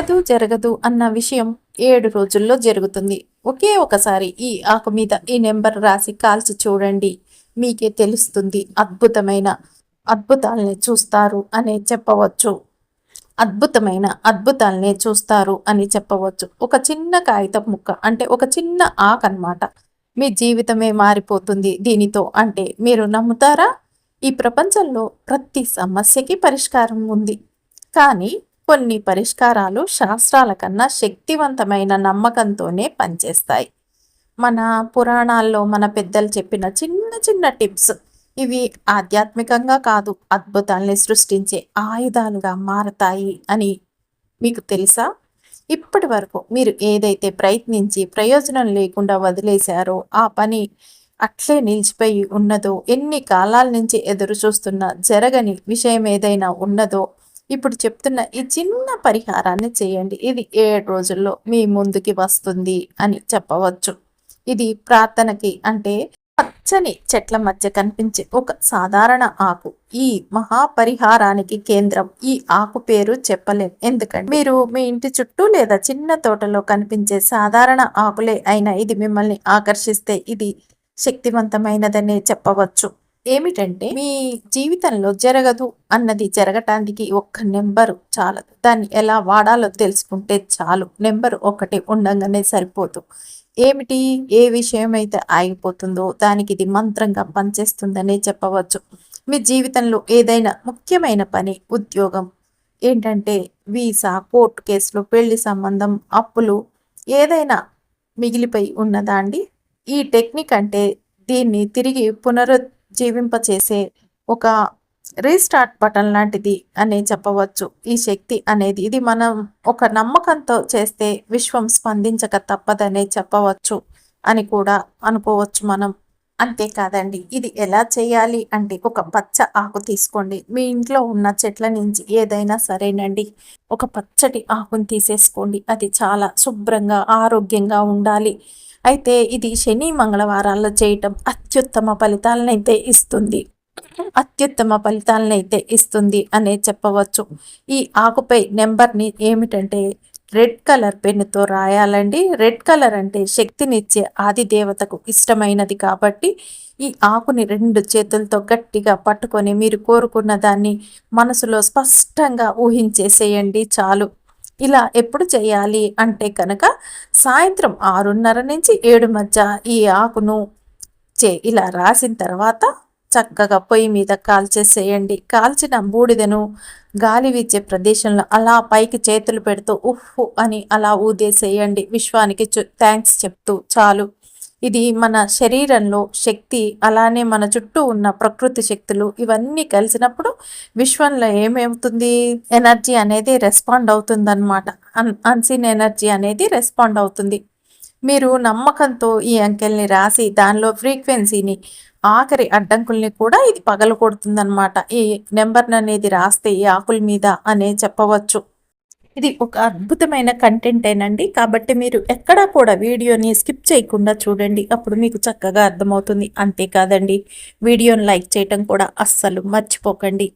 జరగదు జరగదు అన్న విషయం 7 రోజుల్లో జరుగుతుంది. ఒకే ఒకసారి ఈ ఆకు మీద ఈ నెంబర్ రాసి కాల్చి చూడండి. మీకే తెలుస్తుంది. అద్భుతాల్ని చూస్తారు అనే చెప్పవచ్చు. అద్భుతాల్ని చూస్తారు అని చెప్పవచ్చు. ఒక చిన్న కాగితం ముక్క అంటే ఒక చిన్న ఆకు అన్నమాట. మీ జీవితమే మారిపోతుంది దీనితో అంటే మీరు నమ్ముతారా? ఈ ప్రపంచంలో ప్రతి సమస్యకి పరిష్కారం ఉంది. కానీ కొన్ని పరిష్కారాలు శాస్త్రాల కన్నా శక్తివంతమైన నమ్మకంతోనే పనిచేస్తాయి. మన పురాణాల్లో మన పెద్దలు చెప్పిన చిన్న చిన్న టిప్స్ ఇవి ఆధ్యాత్మికంగా కాదు, అద్భుతాల్ని సృష్టించే ఆయుధాలుగా మారతాయి అని మీకు తెలుసా? ఇప్పటి వరకు మీరు ఏదైతే ప్రయత్నించి ప్రయోజనం లేకుండా వదిలేశారో, ఆ పని అట్లే నిలిచిపోయి ఉన్నదో, ఎన్ని కాలాల నుంచి ఎదురు చూస్తున్న జరగని విషయం ఏదైనా ఉన్నదో, ఇప్పుడు చెప్తున్న ఈ చిన్న పరిహారాన్ని చేయండి. ఇది 7 రోజుల్లో మీ ముందుకి వస్తుంది అని చెప్పవచ్చు. ఇది ప్రార్థనకి అంటే పచ్చని చెట్ల మధ్య కనిపించే ఒక సాధారణ ఆకు. ఈ మహాపరిహారానికి కేంద్రం. ఈ ఆకు పేరు చెప్పలేం, ఎందుకంటే మీరు మీ ఇంటి చుట్టూ లేదా చిన్న తోటలో కనిపించే సాధారణ ఆకులే అయినా ఇది మిమ్మల్ని ఆకర్షిస్తే ఇది శక్తివంతమైనదనే చెప్పవచ్చు. ఏమిటంటే మీ జీవితంలో జరగదు అన్నది జరగటానికి ఒక్క నెంబరు చాలదు. దాన్ని ఎలా వాడాలో తెలుసుకుంటే చాలు. నెంబర్ ఒకటి ఉండంగానే సరిపోదు. ఏమిటి? ఏ విషయం అయితే ఆగిపోతుందో దానికి ఇది మంత్రంగా పనిచేస్తుందనే చెప్పవచ్చు. మీ జీవితంలో ఏదైనా ముఖ్యమైన పని, ఉద్యోగం, ఏంటంటే వీసా, కోర్టు కేసులు, పెళ్లి సంబంధం, అప్పులు ఏదైనా మిగిలిపోయి ఉన్నదా అండి? ఈ టెక్నిక్ అంటే దీన్ని తిరిగి జీవింపచేసే ఒక రీస్టార్ట్ బటన్ లాంటిది అనే చెప్పవచ్చు. ఈ శక్తి అనేది ఇది మనం ఒక నమ్మకంతో చేస్తే విశ్వం స్పందించక తప్పదనే చెప్పవచ్చు అని కూడా అనుకోవచ్చు మనం. అంతేకాదండి, ఇది ఎలా చేయాలి అంటే ఒక పచ్చ ఆకు తీసుకోండి. మీ ఇంట్లో ఉన్న చెట్ల నుంచి ఏదైనా సరేనండి, ఒక పచ్చటి ఆకుని తీసేసుకోండి. అది చాలా శుభ్రంగా ఆరోగ్యంగా ఉండాలి. అయితే ఇది శని మంగళవారాల్లో చేయటం అత్యుత్తమ ఫలితాలనైతే ఇస్తుంది అనే చెప్పవచ్చు. ఈ ఆకుపై నెంబర్ని ఏమిటంటే రెడ్ కలర్ పెన్నుతో రాయాలండి. రెడ్ కలర్ అంటే శక్తినిచ్చే ఆది దేవతకు ఇష్టమైనది కాబట్టి ఈ ఆకుని 2 చేతులతో గట్టిగా పట్టుకొని మీరు కోరుకున్న దాన్ని మనసులో స్పష్టంగా ఊహించేసేయండి చాలు. ఇలా ఎప్పుడు చేయాలి అంటే కనుక సాయంత్రం 6:30 నుంచి 7 మధ్య ఈ ఆకును ఇలా రాసిన తర్వాత చక్కగా పొయ్యి మీద కాల్చేసేయండి. కాల్చిన బూడిదను గాలి వీచే ప్రదేశంలో అలా పైకి చేతులు పెడుతూ ఉఫ్ఫు అని అలా ఊదేసేయండి. విశ్వానికి థ్యాంక్స్ చెప్తూ చాలు. ఇది మన శరీరంలో శక్తి, అలానే మన చుట్టూ ఉన్న ప్రకృతి శక్తులు ఇవన్నీ కలిసినప్పుడు విశ్వంలో ఏమవుతుంది? ఎనర్జీ అనేది రెస్పాండ్ అవుతుందన్నమాట. అన్సీన్ ఎనర్జీ అనేది రెస్పాండ్ అవుతుంది. మీరు నమ్మకంతో ఈ అంకెల్ని రాసి దానిలో ఫ్రీక్వెన్సీని, ఆఖరి అడ్డంకుల్ని కూడా ఇది పగలగొడుతుందన్నమాట. ఈ నెంబర్ అనేది రాస్తే ఈ ఆకుల మీద అనే చెప్పవచ్చు. ఇది ఒక అద్భుతమైన కంటెంటేనండి. కాబట్టి మీరు ఎక్కడా కూడా వీడియోని స్కిప్ చేయకుండా చూడండి. అప్పుడు మీకు చక్కగా అర్థమవుతుంది. అంతేకాదండి, వీడియోని లైక్ చేయటం కూడా అస్సలు మర్చిపోకండి.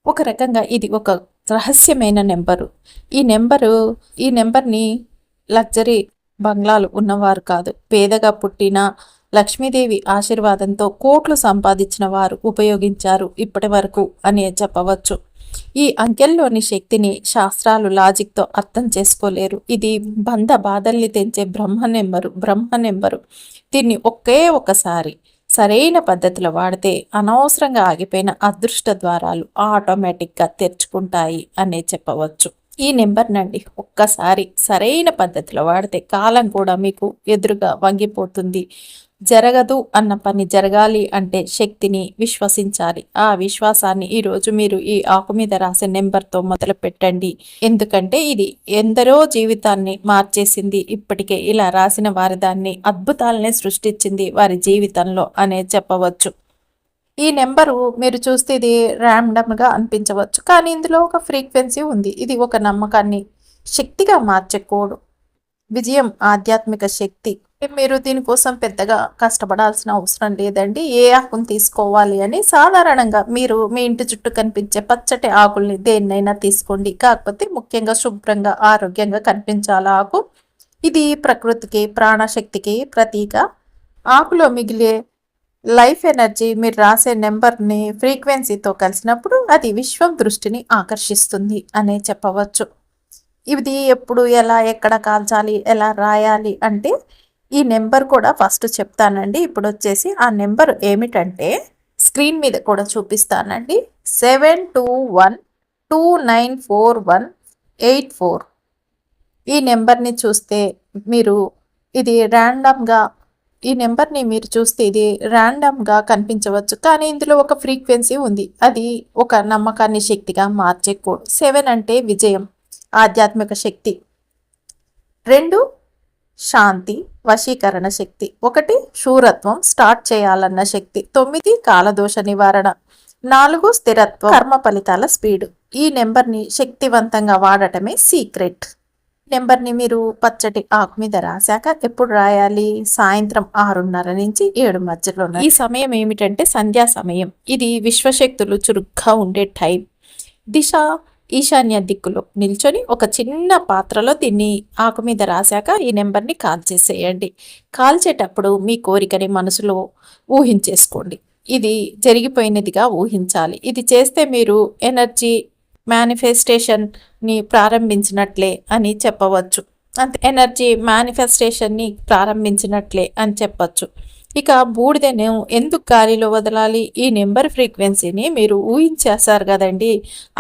ఒక రకంగా ఇది ఒక రహస్యమైన నెంబరు. ఈ నెంబర్ని లగ్జరీ బంగ్లాలు ఉన్నవారు కాదు, పేదగా పుట్టిన లక్ష్మీదేవి ఆశీర్వాదంతో కోట్లు సంపాదించిన వారు ఉపయోగించారు ఇప్పటి వరకు అని చెప్పవచ్చు. ఈ అంకెల్లోని శక్తిని శాస్త్రాలు లాజిక్తో అర్థం చేసుకోలేరు. ఇది బాధల్ని తెంచే బ్రహ్మ నెంబరు. దీన్ని ఒకసారి సరైన పద్ధతిలో వాడితే అనవసరంగా ఆగిపోయిన అదృష్ట ద్వారాలు ఆటోమేటిక్గా తెరుచుకుంటాయి అనే చెప్పవచ్చు. ఈ నెంబర్నండి ఒక్కసారి సరైన పద్ధతిలో వాడితే కాలం కూడా మీకు ఎదురుగా వంగిపోతుంది. జరగదు అన్న పని జరగాలి అంటే శక్తిని విశ్వసించాలి. ఆ విశ్వాసాన్ని ఈరోజు మీరు ఈ ఆకు మీద రాసే నెంబర్తో మొదలు పెట్టండి. ఎందుకంటే ఇది ఎందరో జీవితాన్ని మార్చేసింది. ఇప్పటికే ఇలా రాసిన వారి దాన్ని అద్భుతాలనే సృష్టించింది వారి జీవితంలో అనే చెప్పవచ్చు. ఈ నెంబరు మీరు చూస్తే ఇది ర్యాండమ్గా అనిపించవచ్చు, కానీ ఇందులో ఒక ఫ్రీక్వెన్సీ ఉంది. ఇది ఒక నమ్మకాన్ని శక్తిగా మార్చే కోడ్. విజయం ఆధ్యాత్మిక శక్తి. మీరు దీనికోసం పెద్దగా కష్టపడాల్సిన అవసరం లేదండి. ఏ ఆకుని తీసుకోవాలి అని సాధారణంగా మీరు మీ ఇంటి చుట్టూ కనిపించే పచ్చటి ఆకుల్ని దేన్నైనా తీసుకోండి. కాకపోతే ముఖ్యంగా శుభ్రంగా ఆరోగ్యంగా కనిపించాలి ఆకు. ఇది ప్రకృతికి ప్రాణశక్తికి ప్రతీక. ఆకులో మిగిలే లైఫ్ ఎనర్జీ మీరు రాసే నెంబర్ని ఫ్రీక్వెన్సీతో కలిసినప్పుడు అది విశ్వం దృష్టిని ఆకర్షిస్తుంది అనే చెప్పవచ్చు. ఇది ఎప్పుడు ఎలా ఎక్కడ కాల్చాలి ఎలా రాయాలి అంటే ఈ నెంబర్ కూడా ఫస్ట్ చెప్తానండి. ఇప్పుడు వచ్చేసి ఆ నెంబర్ ఏమిటంటే స్క్రీన్ మీద కూడా చూపిస్తానండి. 72129418 ఈ నెంబర్ని చూస్తే మీరు ఇది ర్యాండమ్గా ఈ నెంబర్ని మీరు చూస్తే ఇది ర్యాండమ్గా కనిపించవచ్చు, కానీ ఇందులో ఒక ఫ్రీక్వెన్సీ ఉంది. అది ఒక నమ్మకాన్ని శక్తిగా మార్చే కోడ్. 7 అంటే విజయం, ఆధ్యాత్మిక శక్తి. 2 శాంతి, వశీకరణ శక్తి. 1 శూరత్వం, స్టార్ట్ చేయాలన్న శక్తి. 9 కాలదోష నివారణ. 4 స్థిరత్వం, కర్మ ఫలితాల స్పీడ్. ఈ నెంబర్ని శక్తివంతంగా వాడటమే సీక్రెట్. నెంబర్ని మీరు పచ్చటి ఆకు మీద రాశాక ఎప్పుడు రాయాలి? సాయంత్రం 6:30 నుంచి 7 మధ్యలో. ఈ సమయం ఏమిటంటే సంధ్యా సమయం. ఇది విశ్వశక్తులు చురుగ్గా ఉండే టైం. దిశ ఈశాన్య దిక్కులో నిల్చొని ఒక చిన్న పాత్రలో దీన్ని ఆకు మీద రాశాక ఈ నెంబర్ని కాల్చేసేయండి. కాల్చేటప్పుడు మీ కోరికని మనసులో ఊహించేసుకోండి. ఇది జరిగిపోయినదిగా ఊహించాలి. ఇది చేస్తే మీరు ఎనర్జీ మేనిఫెస్టేషన్ని ప్రారంభించినట్లే అని చెప్పవచ్చు. అంతే, ఎనర్జీ మేనిఫెస్టేషన్ని ప్రారంభించినట్లే అని చెప్పచ్చు. ఇక బూడిదను ఎందుకు గాలిలో వదలాలి? ఈ నెంబర్ ఫ్రీక్వెన్సీని మీరు ఊహించేస్తారు కదండి.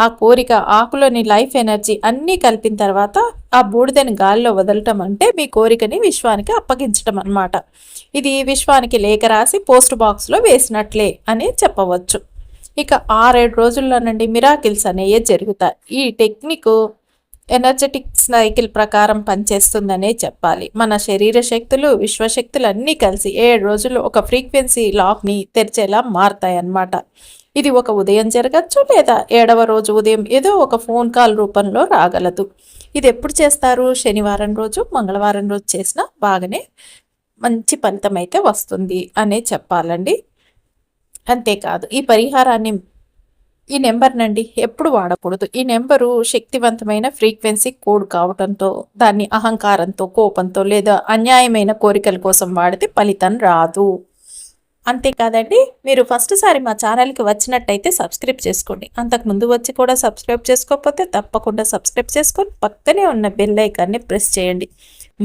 ఆ కోరిక ఆకులోని లైఫ్ ఎనర్జీ అన్నీ కలిపిన తర్వాత ఆ బూడిదని గాలిలో వదలటం అంటే మీ కోరికని విశ్వానికి అప్పగించడం అన్నమాట. ఇది విశ్వానికి లేఖ రాసి పోస్ట్ బాక్స్లో వేసినట్లే అని చెప్పవచ్చు. ఇక 6-7 రోజుల్లోనండి మిరాకిల్స్ అనేవి జరుగుతాయి. ఈ టెక్నిక్ ఎనర్జెటిక్ సైకిల్ ప్రకారం పనిచేస్తుందనే చెప్పాలి. మన శరీర శక్తులు విశ్వశక్తులు అన్నీ కలిసి 7 రోజుల్లో ఒక ఫ్రీక్వెన్సీ లాక్ని తెరిచేలా మారుతాయి అన్నమాట. ఇది ఒక ఉదయం జరగచ్చు, లేదా 7వ రోజు ఉదయం ఏదో ఒక ఫోన్ కాల్ రూపంలో రాగలదు. ఇది ఎప్పుడు చేస్తారు? శనివారం రోజు, మంగళవారం రోజు చేసినా బాగానే మంచి ఫలితం అయితే వస్తుంది అనే చెప్పాలండి. అంతేకాదు ఈ నెంబర్ నండి ఎప్పుడు వాడకూడదు. ఈ నెంబరు శక్తివంతమైన ఫ్రీక్వెన్సీ కోడ్ కావటంతో దాన్ని అహంకారంతో, కోపంతో లేదా అన్యాయమైన కోరికల కోసం వాడితే ఫలితం రాదు. అంతేకాదండి, మీరు ఫస్ట్ సారి మా ఛానల్కి వచ్చినట్టయితే సబ్స్క్రైబ్ చేసుకోండి. అంతకుముందు వచ్చి కూడా సబ్స్క్రైబ్ చేసుకోకపోతే తప్పకుండా సబ్స్క్రైబ్ చేసుకొని పక్కనే ఉన్న బెల్ ఐకాన్ని ప్రెస్ చేయండి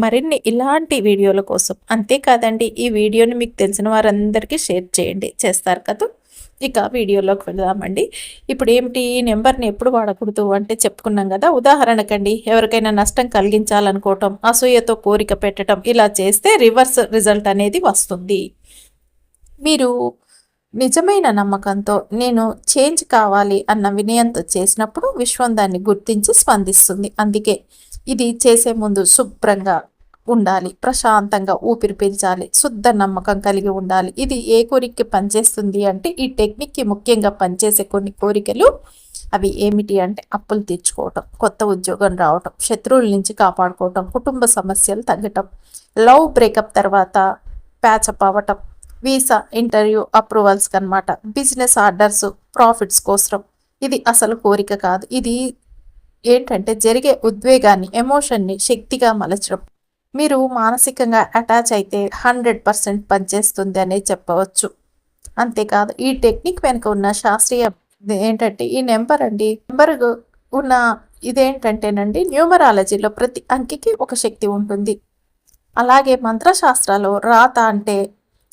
మరిన్ని ఇలాంటి వీడియోల కోసం. అంతేకాదండి, ఈ వీడియోని మీకు తెలిసిన వారందరికీ షేర్ చేయండి. చేస్తారు కదా. ఇక వీడియోలోకి వెళ్దామండి. ఇప్పుడు ఏమిటి, ఈ నెంబర్ని ఎప్పుడు వాడకూడదు అంటే చెప్పుకున్నాం కదా. ఉదాహరణకండి, ఎవరికైనా నష్టం కలిగించాలనుకోవటం, అసూయతో కోరిక పెట్టడం, ఇలా చేస్తే రివర్స్ రిజల్ట్ అనేది వస్తుంది. మీరు నిజమైన నమ్మకంతో నేను చేంజ్ కావాలి అన్న వినయంతో చేసినప్పుడు విశ్వం దాన్ని గుర్తించి స్పందిస్తుంది. అందుకే ఇది చేసే ముందు శుభ్రంగా ఉండాలి, ప్రశాంతంగా ఊపిరి పీల్చాలి, శుద్ధ నమ్మకం కలిగి ఉండాలి. ఇది ఏ కోరికకి పనిచేస్తుంది అంటే ఈ టెక్నిక్కి ముఖ్యంగా పనిచేసే కొన్ని కోరికలు అవి ఏమిటి అంటే అప్పులు తీర్చుకోవటం, కొత్త ఉద్యోగం రావటం, శత్రువుల నుంచి కాపాడుకోవటం, కుటుంబ సమస్యలు తగ్గటం, లవ్ బ్రేకప్ తర్వాత ప్యాచప్ అవ్వటం, వీసా ఇంటర్వ్యూ అప్రూవల్స్ అన్నమాట, బిజినెస్ ఆర్డర్స్, ప్రాఫిట్స్ కోసం. ఇది అసలు కోరిక కాదు. ఇది ఏంటంటే జరిగే ఉద్వేగాన్ని, ఎమోషన్ని శక్తిగా మలచడం. మీరు మానసికంగా అటాచ్ అయితే 100% పనిచేస్తుంది అనే చెప్పవచ్చు. అంతేకాదు, ఈ టెక్నిక్ వెనుక ఉన్న శాస్త్రీయ ఏంటంటే ఈ నెంబర్ ఉన్న ఇదేంటంటేనండి, న్యూమరాలజీలో ప్రతి అంకికి ఒక శక్తి ఉంటుంది. అలాగే మంత్రశాస్త్రాల్లో రాత అంటే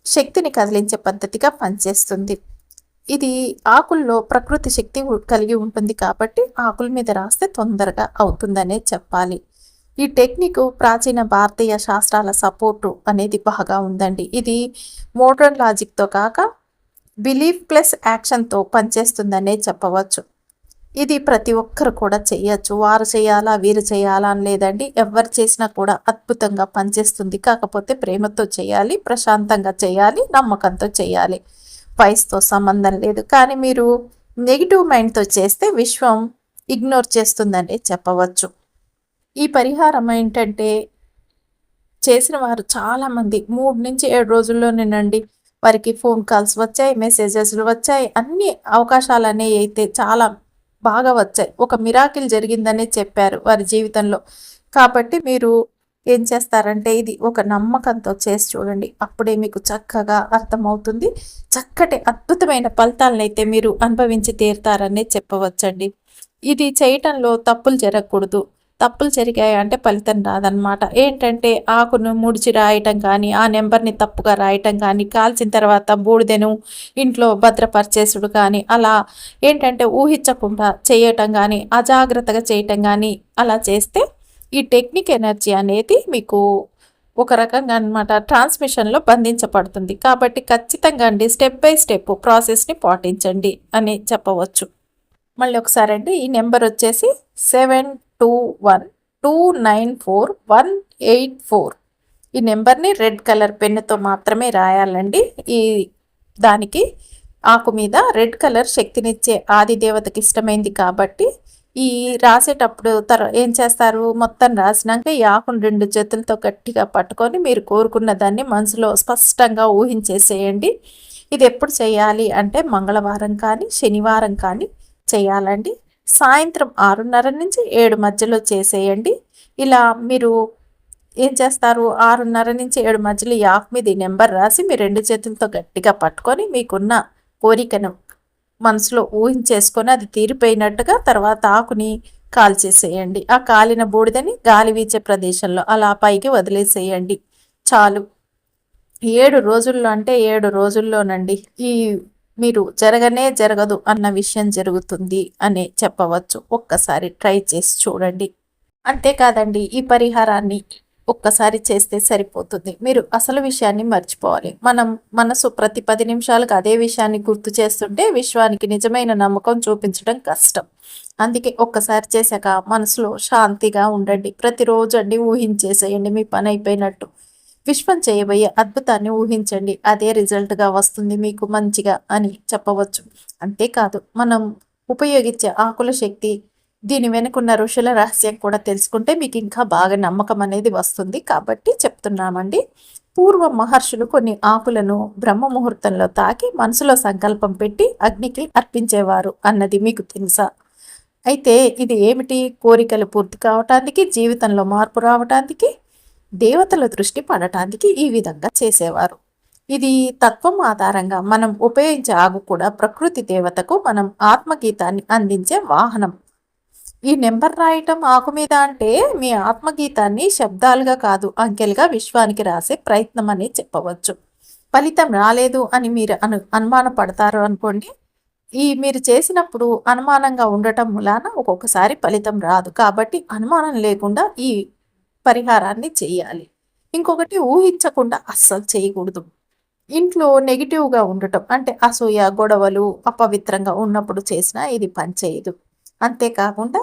శక్తిని కదిలించే పద్ధతిగా పనిచేస్తుంది. ఇది ఆకుల్లో ప్రకృతి శక్తి కలిగి ఉంటుంది కాబట్టి ఆకుల మీద రాస్తే తొందరగా అవుతుందనే చెప్పాలి. ఈ టెక్నిక్ ప్రాచీన భారతీయ శాస్త్రాల సపోర్టు అనేది బాగా ఉందండి. ఇది మోడర్న్ లాజిక్తో కాక బిలీఫ్ ప్లస్ యాక్షన్తో పనిచేస్తుందనే చెప్పవచ్చు. ఇది ప్రతి ఒక్కరు కూడా చేయొచ్చు. వారు చేయాలా వీరు చేయాలా అని లేదండి, ఎవరు చేసినా కూడా అద్భుతంగా పనిచేస్తుంది. కాకపోతే ప్రేమతో చేయాలి, ప్రశాంతంగా చేయాలి, నమ్మకంతో చేయాలి. వయసుతో సంబంధం లేదు. కానీ మీరు నెగిటివ్ మైండ్తో చేస్తే విశ్వం ఇగ్నోర్ చేస్తుందని చెప్పవచ్చు. ఈ పరిహారం ఏంటంటే చేసిన వారు చాలామంది 3-7 రోజుల్లోనేనండి వారికి ఫోన్ కాల్స్ వచ్చాయి, మెసేజెస్లు వచ్చాయి, అన్ని అవకాశాలు అనేవి అయితే చాలా బాగా వచ్చాయి. ఒక మిరాకిల్ జరిగిందనే చెప్పారు వారి జీవితంలో. కాబట్టి మీరు ఏం చేస్తారంటే ఇది ఒక నమ్మకంతో చేసి చూడండి. అప్పుడే మీకు చక్కగా అర్థమవుతుంది. చక్కటి అద్భుతమైన ఫలితాలనైతే మీరు అనుభవించి తీరుతారనే చెప్పవచ్చండి. ఇది చేయటంలో తప్పులు జరగకూడదు. తప్పులు జరిగాయంటే ఫలితం రాదనమాట. ఏంటంటే ఆకును ముడిచి రాయటం కానీ, ఆ నెంబర్ని తప్పుగా రాయటం కానీ, కాల్చిన తర్వాత బూడిదెను ఇంట్లో భద్రపరిచేసుడు కానీ, అలా ఏంటంటే ఊహించకుండా చేయటం కానీ, అజాగ్రత్తగా చేయటం కానీ అలా చేస్తే ఈ టెక్నిక్ ఎనర్జీ అనేది మీకు ఒక రకంగా అనమాట ట్రాన్స్మిషన్లో బంధించబడుతుంది. కాబట్టి ఖచ్చితంగా అండి స్టెప్ బై స్టెప్ ప్రాసెస్ని పాటించండి అని చెప్పవచ్చు. మళ్ళీ ఒకసారి అండి ఈ నెంబర్ వచ్చేసి 721294 ఈ నెంబర్ని రెడ్ కలర్ పెన్నుతో మాత్రమే రాయాలండి. ఈ దానికి ఆకు మీద రెడ్ కలర్ శక్తినిచ్చే ఆది దేవతకి ఇష్టమైంది కాబట్టి ఈ రాసేటప్పుడు ఏం చేస్తారు, మొత్తం రాసినాక ఈ ఆకును 2 చేతులతో గట్టిగా పట్టుకొని మీరు కోరుకున్న దాన్ని మనసులో స్పష్టంగా ఊహించేసేయండి. ఇది ఎప్పుడు చేయాలి అంటే మంగళవారం కానీ శనివారం కానీ చేయాలండి. సాయంత్రం 6:30 నుంచి 7 మధ్యలో చేసేయండి. ఇలా మీరు ఏం చేస్తారు, 6:30 నుంచి 7 మధ్యలో ఈ ఆకు మీద ఈ నెంబర్ రాసి మీరు 2 చేతులతో గట్టిగా పట్టుకొని మీకున్న కోరికను మనసులో ఊహించేసుకొని అది తీరిపోయినట్టుగా తర్వాత ఆకుని కాల్చేసేయండి. ఆ కాలిన బూడిదని గాలి వీచే ప్రదేశంలో అలా పైకి వదిలేసేయండి. చాలు. 7 రోజుల్లో అంటే 7 రోజుల్లోనండి ఈ మీరు జరగదు అన్న విషయం జరుగుతుంది అని చెప్పవచ్చు. ఒక్కసారి ట్రై చేసి చూడండి. అంతేకాదండి ఈ పరిహారాన్ని ఒక్కసారి చేస్తే సరిపోతుంది. మీరు అసలు విషయాన్ని మర్చిపోవాలి. మనం మనసు ప్రతి 10 నిమిషాలకు అదే విషయాన్ని గుర్తు చేస్తుంటే విశ్వానికి నిజమైన నమ్మకం చూపించడం కష్టం. అందుకే ఒక్కసారి చేశాక మనసులో శాంతిగా ఉండండి. ప్రతిరోజు అండి ఊహించేసేయండి మీ పని అయిపోయినట్టు. విశ్వం చేయబోయే అద్భుతాన్ని ఊహించండి. అదే రిజల్ట్గా వస్తుంది మీకు మంచిగా అని చెప్పవచ్చు. అంతేకాదు మనం ఉపయోగించే ఆకుల శక్తి, దీని వెనుకున్న ఋషుల రహస్యం కూడా తెలుసుకుంటే మీకు ఇంకా బాగా నమ్మకం అనేది వస్తుంది. కాబట్టి చెప్తున్నామండి. పూర్వ మహర్షులు కొన్ని ఆకులను బ్రహ్మ ముహూర్తంలో తాకి మనసులో సంకల్పం పెట్టి అగ్నికి అర్పించేవారు అన్నది మీకు తెలుసా? అయితే ఇది ఏమిటి? కోరికలు పూర్తి కావటానికి, జీవితంలో మార్పు రావటానికి, దేవతల దృష్టి పడటానికి ఈ విధంగా చేసేవారు. ఇది తత్వం ఆధారంగా మనం ఉపయోగించే ఆకు కూడా ప్రకృతి దేవతకు మనం ఆత్మగీతాన్ని అందించే వాహనం. ఈ నెంబర్ రాయటం ఆకు మీద అంటే మీ ఆత్మగీతాన్ని శబ్దాలుగా కాదు అంకెలుగా విశ్వానికి రాసే ప్రయత్నం అని చెప్పవచ్చు. ఫలితం రాలేదు అని మీరు అనుమాన పడతారు అనుకోండి. మీరు చేసినప్పుడు అనుమానంగా ఉండటం మూలాన ఒక్కొక్కసారి ఫలితం రాదు. కాబట్టి అనుమానం లేకుండా ఈ పరిహారాన్ని చేయాలి. ఇంకొకటి ఊహించకుండా అస్సలు చేయకూడదు. ఇంట్లో నెగిటివ్గా ఉండటం అంటే అసూయ, గొడవలు, అపవిత్రంగా ఉన్నప్పుడు చేసినా ఇది పనిచేయదు. అంతేకాకుండా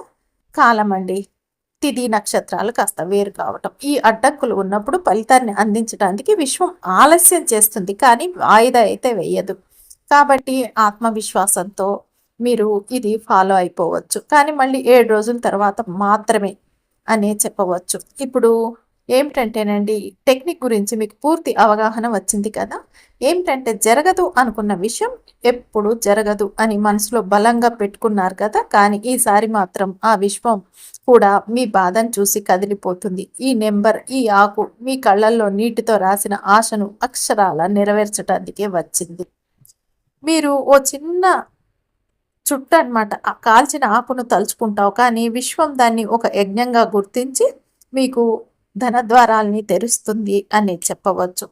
కాలం అండి, తిథి నక్షత్రాలు కాస్త వేరు కావటం, ఈ అడ్డంకులు ఉన్నప్పుడు ఫలితాన్ని అందించడానికి విశ్వం ఆలస్యం చేస్తుంది కానీ వాయిదా అయితే వేయదు. కాబట్టి ఆత్మవిశ్వాసంతో మీరు ఇది ఫాలో అయిపోవచ్చు. కానీ మళ్ళీ 7 రోజుల తర్వాత మాత్రమే అనే చెప్పవచ్చు. ఇప్పుడు ఏమిటంటేనండి టెక్నిక్ గురించి మీకు పూర్తి అవగాహన వచ్చింది కదా. ఏమిటంటే జరగదు అనుకున్న విషయం ఎప్పుడు జరగదు అని మనసులో బలంగా పెట్టుకున్నారు కదా. కానీ ఈసారి మాత్రం ఆ విశ్వం కూడా మీ బాధను చూసి కదిలిపోతుంది. ఈ నెంబర్, ఈ ఆకు మీ కళ్ళల్లో నీటితో రాసిన ఆశను అక్షరాల నెరవేర్చడానికే వచ్చింది. మీరు ఓ చిన్న చుట్టు అనమాట కాల్చిన ఆకును తలుచుకుంటావు, కానీ విశ్వం దాన్ని ఒక యజ్ఞంగా గుర్తించి మీకు ధనద్వారాల్ని తెరుస్తుంది అని చెప్పవచ్చు.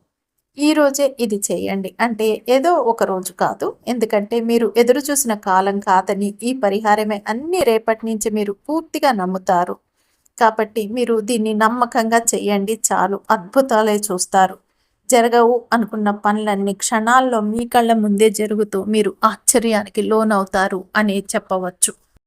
ఈరోజే ఇది చేయండి. అంటే ఏదో ఒక రోజు కాదు, ఎందుకంటే మీరు ఎదురు చూసిన కాలం కాదని ఈ పరిహారమే అన్ని రేపటి నుంచి మీరు పూర్తిగా నమ్ముతారు. కాబట్టి మీరు దీన్ని నమ్మకంగా చేయండి, చాలు అద్భుతాలే చూస్తారు. జరగవు అనుకున్న పనులన్నీ క్షణాల్లో మీ కళ్ళ ముందే జరుగుతూ మీరు ఆశ్చర్యానికి లోనవుతారు అని చెప్పవచ్చు.